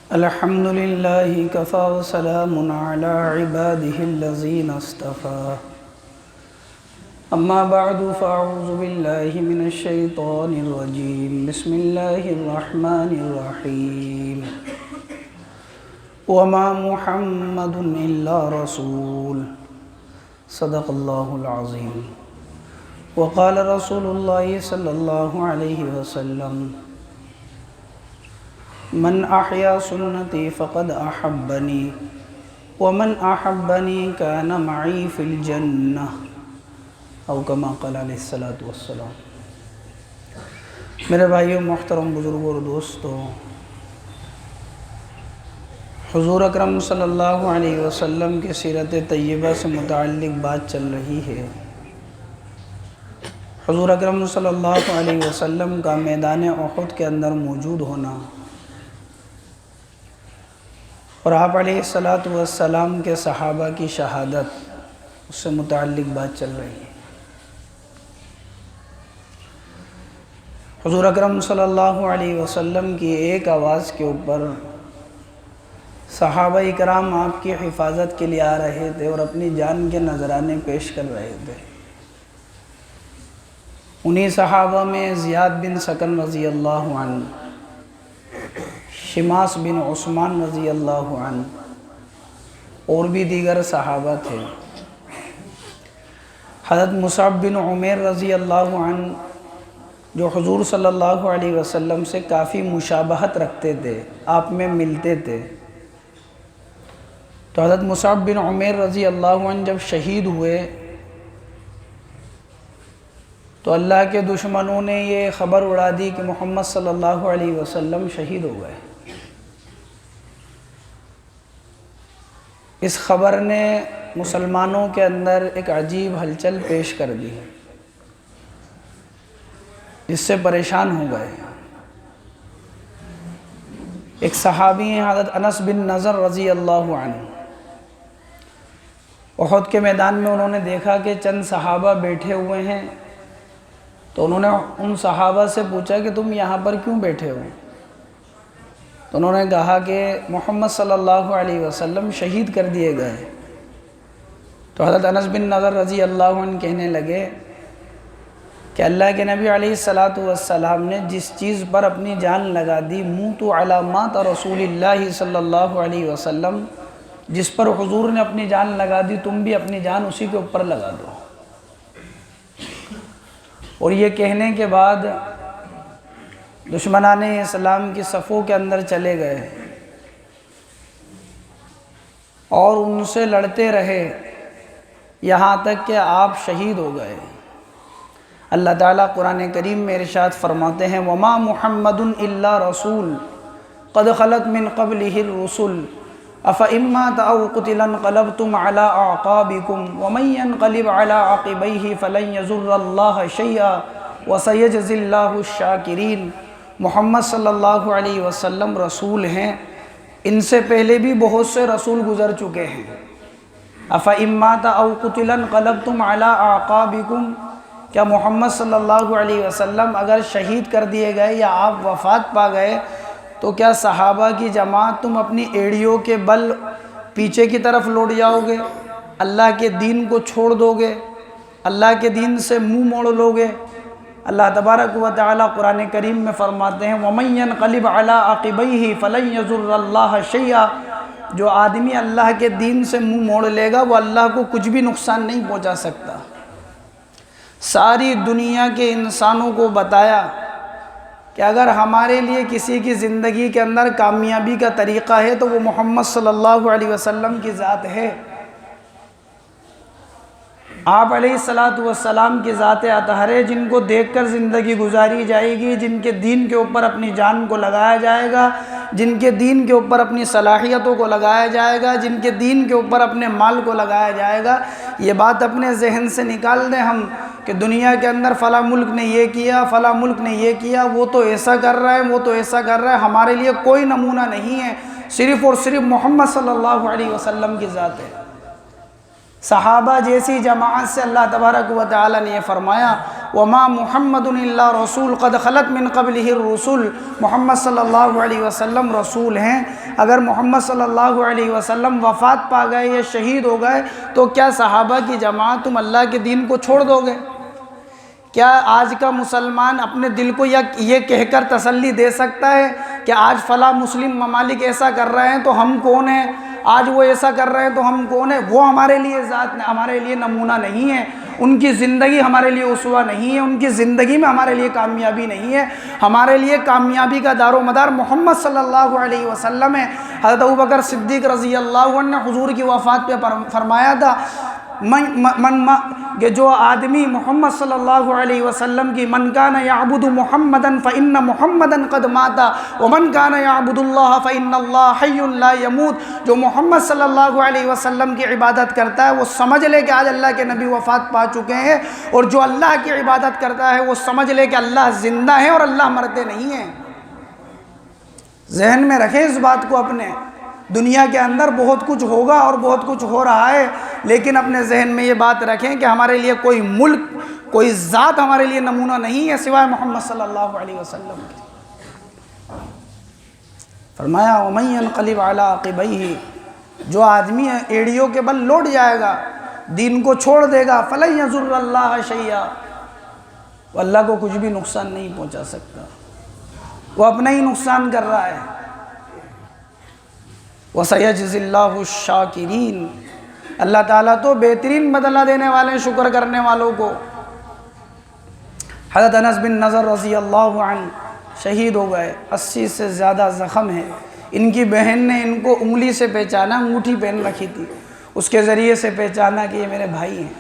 الحمد لله كفى وسلام على عباده الذين اصطفى أما بعد فأعوذ بالله من الشيطان الرجيم بسم الله الرحمن الرحيم وما محمد إلا رسول صدق الله العظيم وقال رسول الله صلى الله عليه وسلم من احیا سنتی فقد احبنی ومن احبنی کان معی فی الجنہ او کما قال علیہ الصلوۃ والسلام۔ میرے بھائیوں، محترم بزرگوں اور دوستوں، حضور اکرم صلی اللہ علیہ وسلم کی سیرت طیبہ سے متعلق بات چل رہی ہے۔ حضور اکرم صلی اللہ علیہ وسلم کا میدان احد کے اندر موجود ہونا اور آپ علیہ السلام کے صحابہ کی شہادت، اس سے متعلق بات چل رہی ہے۔ حضور اکرم صلی اللہ علیہ وسلم کی ایک آواز کے اوپر صحابہ اکرام آپ کی حفاظت کے لیے آ رہے تھے اور اپنی جان کے نذرانے پیش کر رہے تھے۔ انہی صحابہ میں زیاد بن سکن رضی اللہ عنہ، شماس بن عثمان رضی اللہ عنہ اور بھی دیگر صحابہ تھے۔ حضرت مصعب بن عمیر رضی اللہ عنہ جو حضور صلی اللہ علیہ وسلم سے کافی مشابہت رکھتے تھے، آپ میں ملتے تھے۔ تو حضرت مصعب بن عمیر رضی اللہ عنہ جب شہید ہوئے تو اللہ کے دشمنوں نے یہ خبر اڑا دی کہ محمد صلی اللہ علیہ وسلم شہید ہو گئے۔ اس خبر نے مسلمانوں کے اندر ایک عجیب ہلچل پیش کر دی، جس سے پریشان ہو گئے۔ ایک صحابی ہیں حضرت انس بن نضر رضی اللہ عنہ، احد کے میدان میں انہوں نے دیکھا کہ چند صحابہ بیٹھے ہوئے ہیں، تو انہوں نے ان صحابہ سے پوچھا کہ تم یہاں پر کیوں بیٹھے ہو؟ تو انہوں نے کہا کہ محمد صلی اللہ علیہ وسلم شہید کر دیے گئے۔ تو حضرت انس بن نضر رضی اللہ عنہ کہنے لگے کہ اللہ کے نبی علیہ السلام نے جس چیز پر اپنی جان لگا دی، موتوا علی مات رسول اللہ صلی اللہ علیہ وسلم، جس پر حضور نے اپنی جان لگا دی، تم بھی اپنی جان اسی کے اوپر لگا دو۔ اور یہ کہنے کے بعد دشمنان اسلام کی صفوں کے اندر چلے گئے اور ان سے لڑتے رہے یہاں تک کہ آپ شہید ہو گئے۔ اللہ تعالیٰ قرآن کریم میں ارشاد فرماتے ہیں وَمَا مُحَمَّدٌ إِلَّا رَسُولٌ قَدْ خَلَتْ مِنْ قَبْلِهِ الرُّسُلُ أَفَإِن مَّاتَ أَوْ قُتِلَ انقَلَبْتُمْ عَلَىٰ أَعْقَابِكُمْ وَمَن يَنقَلِبْ عَلَىٰ عَقِبَيْهِ فَلَن يَضُرَّ اللَّهَ شَيْئًا وَسَيَجْزِي اللَّهُ الشَّاكِرِينَ۔ محمد صلی اللہ علیہ وسلم رسول ہیں، ان سے پہلے بھی بہت سے رسول گزر چکے ہیں۔ أَفَإِن مَّاتَ أَوْ قُتِلَ انقَلَبْتُمْ عَلَىٰ أَعْقَابِكُمْ، کیا محمد صلی اللہ علیہ وسلم اگر شہید کر دیے گئے یا آپ وفات پا گئے تو کیا صحابہ کی جماعت تم اپنی ایڑیوں کے بل پیچھے کی طرف لوٹ جاؤ گے؟ اللہ کے دین کو چھوڑ دو گے؟ اللہ کے دین سے منہ موڑ لو گے؟ اللہ تبارک و تعالیٰ قرآن کریم میں فرماتے ہیں وَمَن يَنْقَلِبْ عَلَىٰ عَقِبَيْهِ فَلَن يَضُرَّ اللَّهَ شَيْئًا، جو آدمی اللہ کے دین سے منہ موڑ لے گا وہ اللہ کو کچھ بھی نقصان نہیں پہنچا سکتا۔ ساری دنیا کے انسانوں کو بتایا کہ اگر ہمارے لیے کسی کی زندگی کے اندر کامیابی کا طریقہ ہے تو وہ محمد صلی اللہ علیہ وسلم کی ذات ہے۔ آپ علیہ السلام کی ذات اطہر ہے، جن کو دیکھ کر زندگی گزاری جائے گی، جن کے دین کے اوپر اپنی جان کو لگایا جائے گا، جن کے دین کے اوپر اپنی صلاحیتوں کو لگایا جائے گا، جن کے دین کے اوپر اپنے مال کو لگایا جائے گا۔ یہ بات اپنے ذہن سے نکال دیں ہم کہ دنیا کے اندر فلاں ملک نے یہ کیا، فلاں ملک نے یہ کیا، وہ تو ایسا کر رہا ہے، وہ تو ایسا کر رہا ہے، ہمارے لیے کوئی نمونہ نہیں ہے، صرف اور صرف محمد صلی اللہ علیہ وسلم کی ذات ہے۔ صحابہ جیسی جماعت سے اللہ تبارک و تعالیٰ نے یہ فرمایا وما محمد الا رسول قد خلت من قبلہ الرسل، محمد صلی اللہ علیہ وسلم رسول ہیں۔ اگر محمد صلی اللہ علیہ وسلم وفات پا گئے یا شہید ہو گئے تو کیا صحابہ کی جماعت تم اللہ کے دین کو چھوڑ دو گے؟ کیا آج کا مسلمان اپنے دل کو یہ کہہ کر تسلی دے سکتا ہے کہ آج فلاں مسلم ممالک ایسا کر رہے ہیں تو ہم کون ہیں، آج وہ ایسا کر رہے ہیں تو ہم کون ہیں؟ وہ ہمارے لیے ذات، ہمارے لیے نمونہ نہیں ہے، ان کی زندگی ہمارے لیے اسوہ نہیں ہے، ان کی زندگی میں ہمارے لیے کامیابی نہیں ہے۔ ہمارے لیے کامیابی کا دار و مدار محمد صلی اللہ علیہ وسلم ہے۔ حضرت ابوبکر صدیق رضی اللہ عنہ نے حضور کی وفات پہ فرمایا تھا کہ جو آدمی محمد صلی اللہ علیہ وسلم کی من کان یعبد محمدا فإن محمدا قد مات ومن کان یعبد اللہ فإن اللہ حی لا یموت، جو محمد صلی اللہ علیہ وسلم کی عبادت کرتا ہے وہ سمجھ لے کہ آج اللہ کے نبی وفات پا چکے ہیں، اور جو اللہ کی عبادت کرتا ہے وہ سمجھ لے کہ اللہ زندہ ہے اور اللہ مرتے نہیں ہیں۔ ذہن میں رکھیں اس بات کو اپنے۔ دنیا کے اندر بہت کچھ ہوگا اور بہت کچھ ہو رہا ہے، لیکن اپنے ذہن میں یہ بات رکھیں کہ ہمارے لیے کوئی ملک، کوئی ذات ہمارے لیے نمونہ نہیں ہے سوائے محمد صلی اللہ علیہ وسلم کے۔ فرمایا وَمَن يَنْقَلِبْ عَلَىٰ عَقِبَيْهِ، جو آدمی ایڑیوں کے بل لوٹ جائے گا، دین کو چھوڑ دے گا، فَلَن يَضُرَّ اللَّهَ شَيْئًا، وہ اللہ کو کچھ بھی نقصان نہیں پہنچا سکتا، وہ اپنا ہی نقصان کر رہا ہے۔ وَسَيَجْزِي اللَّهُ الشَّاكِرِينَ، اللہ تعالیٰ تو بہترین بدلہ دینے والے شکر کرنے والوں کو۔ حضرت انس بن نضر رضی اللہ عنہ شہید ہو گئے، 80 سے زیادہ زخم ہیں۔ ان کی بہن نے ان کو انگلی سے پہچانا، انگوٹھی پہن رکھی تھی، اس کے ذریعے سے پہچانا کہ یہ میرے بھائی ہیں۔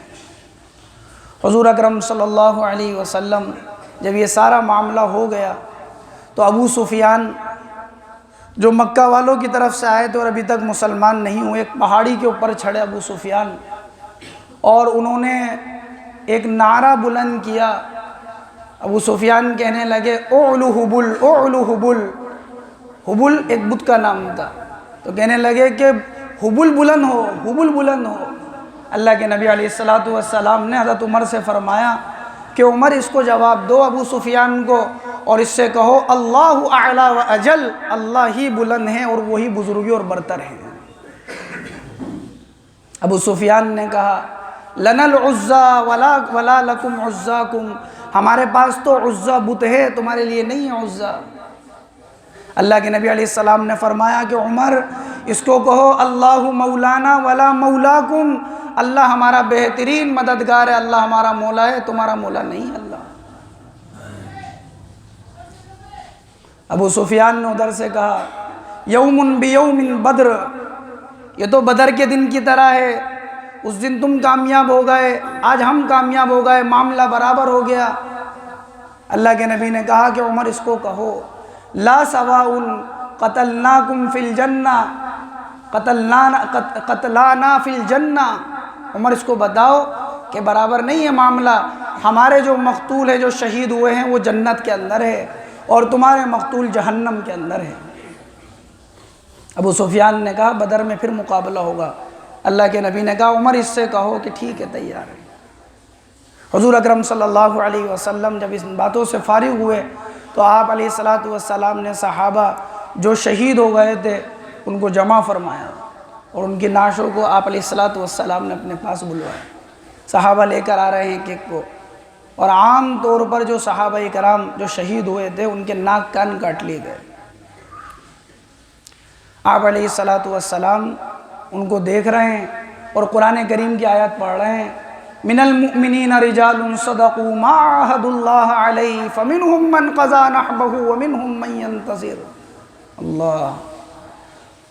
حضور اکرم صلی اللہ علیہ وسلم جب یہ سارا معاملہ ہو گیا تو ابو سفیان جو مکہ والوں کی طرف سے آئے تھے اور ابھی تک مسلمان نہیں ہوئے، ایک پہاڑی کے اوپر چڑھے ابو سفیان، اور انہوں نے ایک نعرہ بلند کیا۔ ابو سفیان کہنے لگے اعلو حبل اعلو حبل، حبل ایک بت کا نام تھا، تو کہنے لگے کہ حبل بلند ہو، حبل بلند ہو۔ اللہ کے نبی علیہ السلام نے حضرت عمر سے فرمایا کہ عمر اس کو جواب دو ابو سفیان کو، اور اس سے کہو اللہ اعلی و اجل، اللہ ہی بلند ہیں اور وہی بزرگی اور برتر ہیں۔ ابو سفیان نے کہا لنا العزا ولا لکم عزاکم، ہمارے پاس تو عزا بت ہے، تمہارے لیے نہیں ہے عزا۔ اللہ کے نبی علیہ السلام نے فرمایا کہ عمر اس کو کہو اللہ مولانا ولا مولاکم، اللہ ہمارا بہترین مددگار ہے، اللہ ہمارا مولا ہے، تمہارا مولا نہیں اللہ۔ ابو سفیان نے ادھر سے کہا یوم بیوم بدر، یہ تو بدر کے دن کی طرح ہے، اس دن تم کامیاب ہو گئے، آج ہم کامیاب ہو گئے، معاملہ برابر ہو گیا۔ اللہ کے نبی نے کہا کہ عمر اس کو کہو لا سواء قتلناکم فی الجنہ قتلانا فی الجنہ، عمر اس کو بتاؤ کہ برابر نہیں ہے معاملہ، ہمارے جو مقتول ہیں، جو شہید ہوئے ہیں وہ جنت کے اندر ہے اور تمہارے مقتول جہنم کے اندر ہے۔ ابو سفیان نے کہا بدر میں پھر مقابلہ ہوگا۔ اللہ کے نبی نے کہا عمر اس سے کہو کہ ٹھیک ہے، تیار ہے۔ حضور اکرم صلی اللہ علیہ وسلم جب اس باتوں سے فارغ ہوئے تو آپ علیہ السلام نے صحابہ جو شہید ہو گئے تھے ان کو جمع فرمایا اور ان کی نعشوں کو آپ علیہ السلام نے اپنے پاس بلوایا۔ صحابہ لے کر آ رہے ہیں ایک ایک کو، اور عام طور پر جو صحابہ کرام جو شہید ہوئے تھے ان کے ناک کان کاٹ لیے گئے۔ آپ علیہ السلام ان کو دیکھ رہے ہیں اور قرآن کریم کی آیات پڑھ رہے ہیں من المؤمنین رجال صدقوا ما عاہدوا اللہ علیہ فمنہم من قضى نحبہ ومنہم من ينتظر۔ اللہ،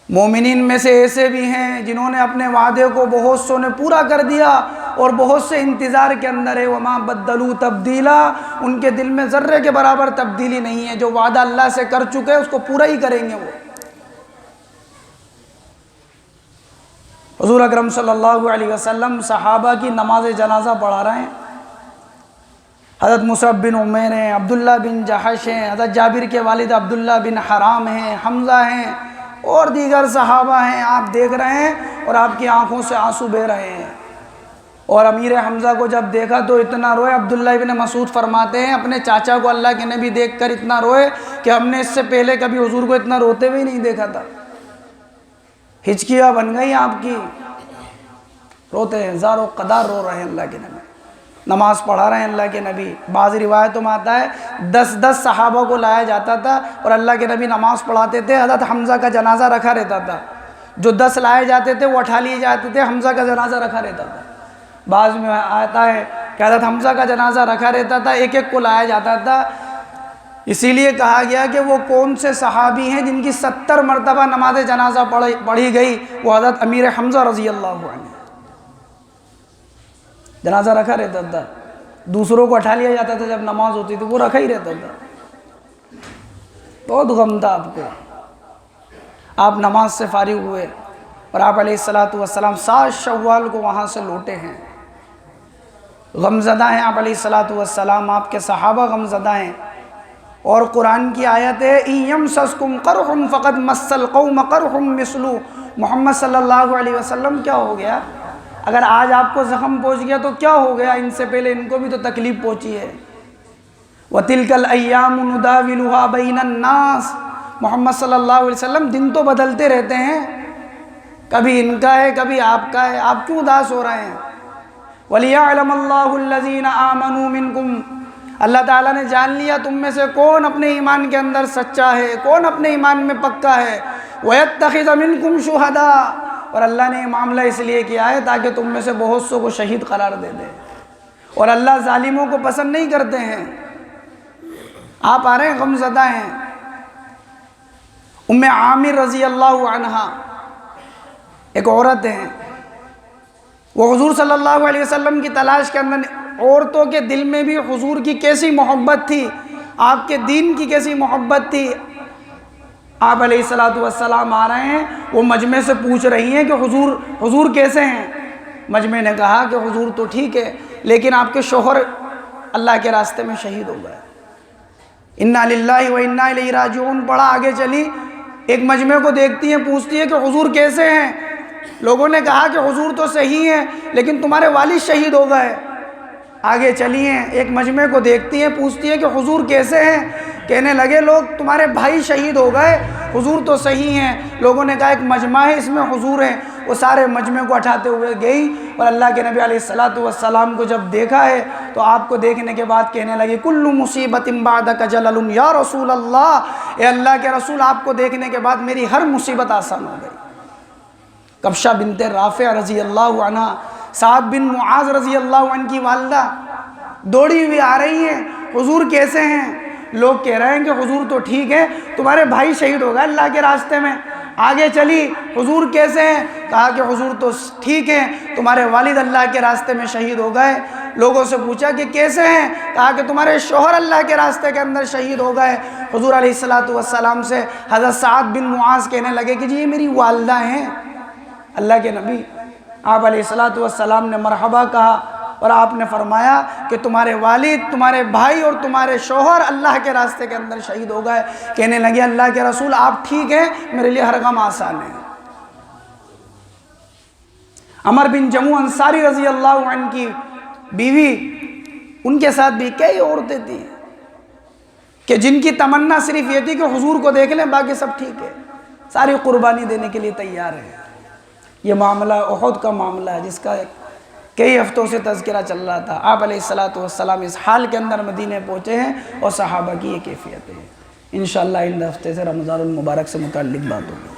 مومنین میں سے ایسے بھی ہیں جنہوں نے اپنے وعدے کو بہت سو نے پورا کر دیا اور بہت سے انتظار کے اندر ہے۔ وما بدلوا تبدیلا، ان کے دل میں ذرے کے برابر تبدیلی نہیں ہے، جو وعدہ اللہ سے کر چکے اس کو پورا ہی کریں گے وہ۔ حضور اکرم صلی اللہ علیہ وسلم صحابہ کی نماز جنازہ پڑھا رہے ہیں۔ حضرت مصعب بن عمیر ہیں، عبداللہ بن جحش ہیں، حضرت جابر کے والد عبداللہ بن حرام ہیں، حمزہ ہیں اور دیگر صحابہ ہیں۔ آپ دیکھ رہے ہیں اور آپ کی آنکھوں سے آنسو بہہ رہے ہیں۔ اور امیر حمزہ کو جب دیکھا تو اتنا روئے. عبداللہ ابن مسعود فرماتے ہیں اپنے چاچا کو اللہ کے نبی دیکھ کر اتنا روئے کہ ہم نے اس سے پہلے کبھی حضور کو اتنا روتے ہوئے نہیں دیکھا تھا. ہچکیاں بن گئی آپ کی، روتے ہیں، زار و قدار رو رہے ہیں اللہ کے نبی. نماز پڑھا رہے ہیں اللہ کے نبی. بعض روایتوں میں آتا ہے 10 صحابہ کو لایا جاتا تھا اور اللہ کے نبی نماز پڑھاتے تھے. حضرت حمزہ کا جنازہ رکھا رہتا تھا. جو 10 لائے جاتے تھے وہ اٹھا لیے جاتے تھے، حمزہ کا جنازہ رکھا رہتا تھا. بعض میں آتا ہے کہ حضرت حمزہ کا جنازہ رکھا رہتا تھا، ایک ایک کو لایا جاتا تھا. اسی لیے کہا گیا کہ وہ کون سے صحابی ہیں جن کی 70 مرتبہ نماز جنازہ پڑھی گئی؟ وہ حضرت امیر حمزہ رضی اللہ عنہ. جنازہ رکھا رہتا تھا، دوسروں کو اٹھا لیا جاتا تھا جب نماز ہوتی تھی، وہ رکھا ہی رہتا تھا. بہت غم تھا آپ کو. آپ نماز سے فارغ ہوئے اور آپ علیہ السلام 7 شوال کو وہاں سے لوٹے ہیں. غمزدہ ہیں آپ علیہ السلام، آپ کے صحابہ غمزدہ ہیں. اور قرآن کی آیت ہے اِن یمسسکم قرح فقد مس القوم قرح مثلہ. محمد صلی اللہ علیہ وسلم کیا ہو گیا؟ اگر آج آپ کو زخم پہنچ گیا تو کیا ہو گیا؟ ان سے پہلے ان کو بھی تو تکلیف پہنچی ہے. وَتِلْكَ الْأَيَّامُ نُدَاوِلُهَا بَيْنَ النَّاسِ. محمد صلی اللہ علیہ وسلم دن تو بدلتے رہتے ہیں، کبھی ان کا ہے کبھی آپ کا ہے. آپ کیوں اداس ہو رہے ہیں؟ وَلِيَعْلَمَ اللَّهُ الَّذِينَ آمَنُوا مِنْكُمْ. اللہ تعالیٰ نے جان لیا تم میں سے کون اپنے ایمان کے اندر سچا ہے، کون اپنے ایمان میں پکا ہے. وَيَتَّخِذَ مِنْكُمْ شُهَدَاءَ. اور اللہ نے یہ معاملہ اس لیے کیا ہے تاکہ تم میں سے بہت سو کو شہید قرار دے دے. اور اللہ ظالموں کو پسند نہیں کرتے ہیں. آپ آ رہے ہیں، غمزدہ ہیں. ام عامر رضی اللہ عنہا ایک عورت ہیں، وہ حضور صلی اللہ علیہ وسلم کی تلاش کے اندر. عورتوں کے دل میں بھی حضور کی کیسی محبت تھی، آپ کے دین کی کیسی محبت تھی. آپ علیہ السلام آ رہے ہیں، وہ مجمع سے پوچھ رہی ہیں کہ حضور کیسے ہیں؟ مجمع نے کہا کہ حضور تو ٹھیک ہے، لیکن آپ کے شوہر اللہ کے راستے میں شہید ہو گئے. انا للہ و انا الیہ راجعون پڑھا. آگے چلی، ایک مجمع کو دیکھتی ہیں، پوچھتی ہے کہ حضور کیسے ہیں؟ لوگوں نے کہا کہ حضور تو صحیح ہیں لیکن تمہارے والد شہید ہو گئے. آگے چلی ہیں، ایک مجمع کو دیکھتی ہیں، پوچھتی ہے کہ حضور کیسے ہیں؟ کہنے لگے لوگ تمہارے بھائی شہید ہو گئے، حضور تو صحیح ہیں. لوگوں نے کہا ایک مجمع ہے اس میں حضور ہیں. وہ سارے مجمع کو اٹھاتے ہوئے گئی اور اللہ کے نبی علیہ السلام کو جب دیکھا ہے تو آپ کو دیکھنے کے بعد کہنے لگی کل مصیبت بعدک جلل یا رسول اللہ. اے اللہ کے رسول، آپ کو دیکھنے کے بعد میری ہر مصیبت آسان ہو گئی. کبشہ بنت رافع رضی اللہ عنہ، سعد بن معاذ رضی اللہ عنہ کی والدہ دوڑی ہوئی آ رہی ہیں، حضور کیسے ہیں؟ لوگ کہہ رہے ہیں کہ حضور تو ٹھیک ہے، تمہارے بھائی شہید ہو گئے اللہ کے راستے میں. آگے چلی، حضور کیسے ہیں؟ کہا کہ حضور تو ٹھیک ہیں، تمہارے والد اللہ کے راستے میں شہید ہو گئے. لوگوں سے پوچھا کہ کیسے ہیں؟ کہا کہ تمہارے شوہر اللہ کے راستے کے اندر شہید ہو گئے. حضور علیہ السلام سے حضرت سعد بن معاذ کہنے لگے کہ جی یہ میری والدہ ہیں. اللہ کے نبی آپ علیہ السلام نے مرحبا کہا اور آپ نے فرمایا کہ تمہارے والد، تمہارے بھائی اور تمہارے شوہر اللہ کے راستے کے اندر شہید ہو گئے. کہنے لگے اللہ کے رسول آپ ٹھیک ہیں، میرے لیے ہر غم آسان ہے. عمر بن جموع انصاری رضی اللہ عنہ کی بیوی، ان کے ساتھ بھی کئی عورتیں تھیں کہ جن کی تمنا صرف یہ تھی کہ حضور کو دیکھ لیں، باقی سب ٹھیک ہے، ساری قربانی دینے کے لیے تیار ہے. یہ معاملہ احد کا معاملہ ہے جس کا کئی ہفتوں سے تذکرہ چل رہا تھا. آپ علیہ السلام اس حال کے اندر مدینے پہنچے ہیں اور صحابہ کی یہ کیفیت ہے. انشاءاللہ ان ہفتے سے رمضان المبارک سے متعلق بات ہوگی.